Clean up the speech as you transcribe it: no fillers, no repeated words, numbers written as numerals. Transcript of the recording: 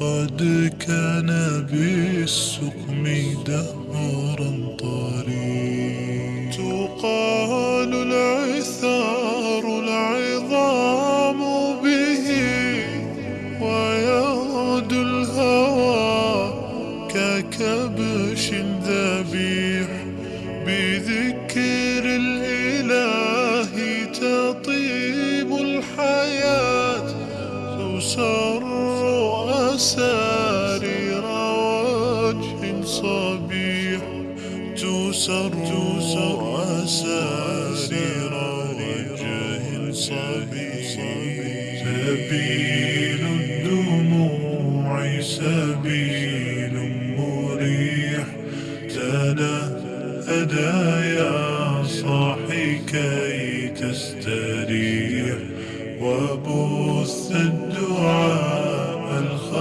قد كان بالسقم دهرا طريق. تقال العثار العظام به، ويغدو الهوى ككبش ذبيح. بذكر الإله تطيب الحياة، تسر أسارير وجه صبيح. تسر أسارير وجه صبيح.